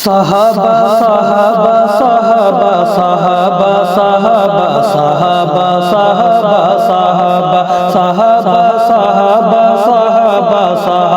صحابہ صحابہ صحابہ صحابہ صحابہ صحابہ صحابہ صحابہ صحابہ صحابہ صحابہ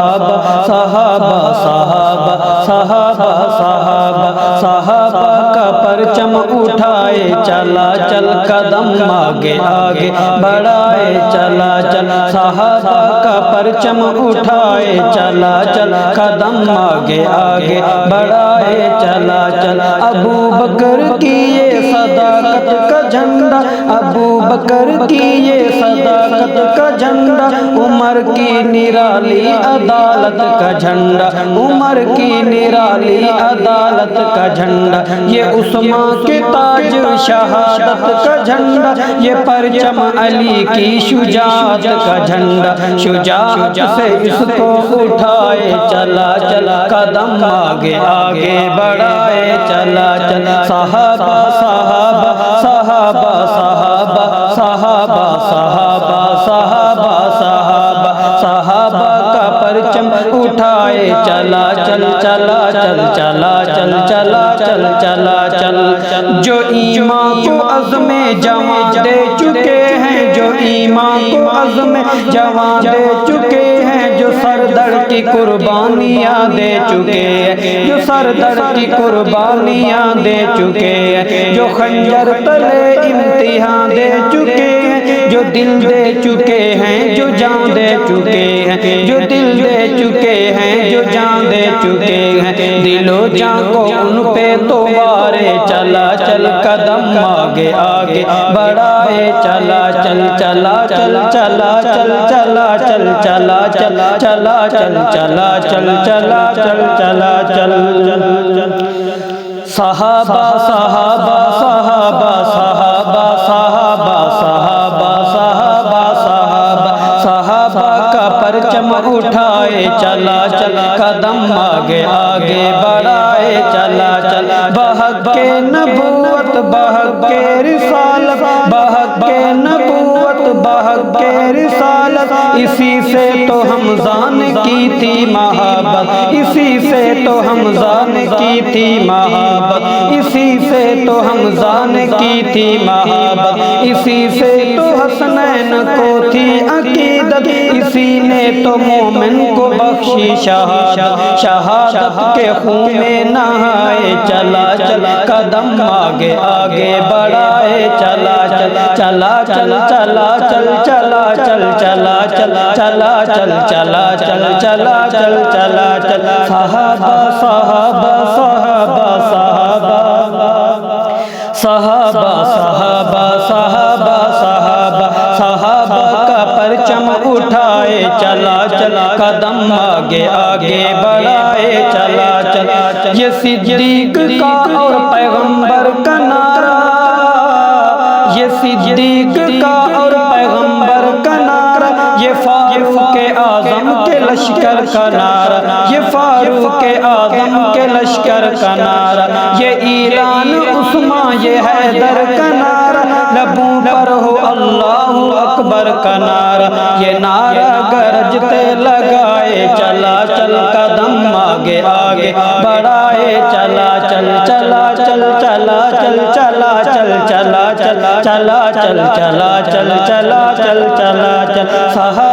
صحابہ صحابہ صحابہ صحابہ صحابہ کا پرچم اٹھائے چلا چل قدم آگے آگے بڑھائے چلا چل صحابہ کا پرچم اٹھائے چلا چل قدم آگے آگے بڑھائے چلا چل ابو بکر کی یہ صداقت کا جھنڈا ابو بکر کی یہ صداقت کا جھنڈا عمر کی نرالی عدالت کا جھنڈا عمر کی نرالی عدالت کا جھنڈا یہ عثمان کے تاج شہادت کا جھنڈا یہ پرچم علی کی شجاعت کا جھنڈا شجاعت سے اس کو اٹھائے چلا چلا قدم آگے آگے بڑھائے چلا چلا صحابہ صحابہ صحابہ صحابہ صحابہ صحابہ صحابہ صحابہ صحابہ کا پرچم اٹھائے چلا چل چلا چل چلا چل چلا چل چلا چل جو ایمان کو عزم جواں دے چکے ہیں جو ایمان کو عزم جواں دے چکے ہیں جو سردر کی قربانیاں دے چکے ہیں جو سردر کی قربانیاں دے چکے ہیں جو خنجر تلے امتحان دے چکے ہیں جو دل دے چکے ہیں جو جان دے چکے ہیں جو دل دے چکے ہیں جو جان دے چکے ہیں دل و جان کو ان پہ تو وارے چلا چل قدم آگے آگے بڑھائے چلا چل چلا چل چلا چل چلا چل چلا چلا چلا چل چلا چل چلا چل چلا چل صحابہ صحابہ صحابہ صحابہ صحابہ صحابہ صحابہ صحابہ صحابہ کا پرچم اٹھائے چلا چلا قدم آگے آگے بڑھائے چلا چلا بحق کے نبوت بحق کے رسالت بحق کے نبوت بحق کے رسالت اسی سے تو حمزہ نے کی تھی محبت اسی سے تو حمزہ نے کی تھی محبت اسی سے تو حمزہ نے کی تھی محبت اسی سے تو حسنین کو تھی عقیدت اسی نے تو مومن کو بخشی شہادت شہادت کے خون میں نہائے چلا چلا قدم آگے آگے بڑھائے چلا چلا چلا چل چلا چل چلا چل چلا چلا چلا چل چلا چل چلا چل چلا چل صحابہ صحابہ صحابہ صحابہ صحابہ صحابہ صحابہ صحابہ صحابہ کا پرچم اٹھائے چلا چلا قدم آگے آگے بڑھائے چلا چلا یہ صدیق کا اور پیغمبر کا نعرہ یہ صدیق کا اور پیغمبر کا نعرہ یہ فاروق اعظم کے لشکر کا نعرہ یہ فاروق اعظم کے لشکر کا نعرہ یہ اعلان عثمان یہ حیدر کا نعرہ لبوں پر ہو اللہ اکبر کا نعرہ یہ نعرہ گرجتے لگائے چلا چل قدم آگے آگے بڑھائے چلا چل چلا چل چلا چل چلا چل چلا چلا چلا چل چلا چل چلا چل چلا چل